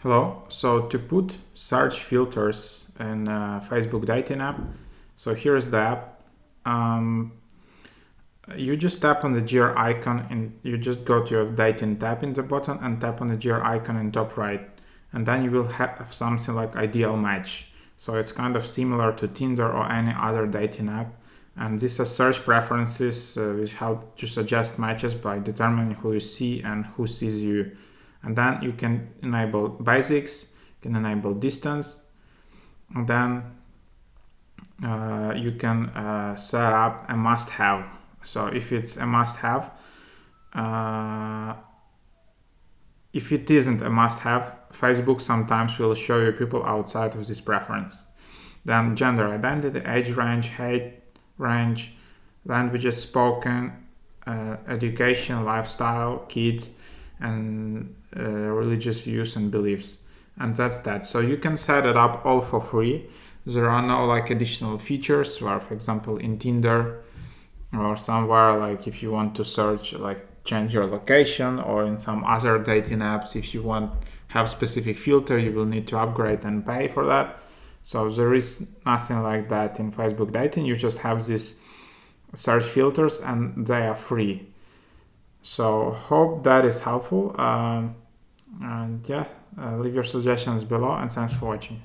Hello. So to put search filters in Facebook dating app, so here's the app. Um, you just tap on the gear icon and you just go to your dating tab in the bottom and tap on the gear icon in top right, and then you will have something like ideal match. So it's kind of similar to Tinder or any other dating app. And these are search preferences which help to suggest matches by determining who you see and who sees you. And then you can enable basics, you can enable distance, and then you can set up a must-have. So if it's a must-have, if it isn't a must-have, Facebook sometimes will show you people outside of this preference. Then gender identity, age range, height range, languages spoken, education, lifestyle, kids, and religious views and beliefs. And that's that. So you can set it up all for free. There are no like additional features where, for example, in Tinder or somewhere, like if you want to search, like change your location, or in some other dating apps, if you want have specific filter, you will need to upgrade and pay for that. So there is nothing like that in Facebook dating. You just have these search filters and they are free. So hope that is helpful. And yeah, leave your suggestions below, and thanks for watching.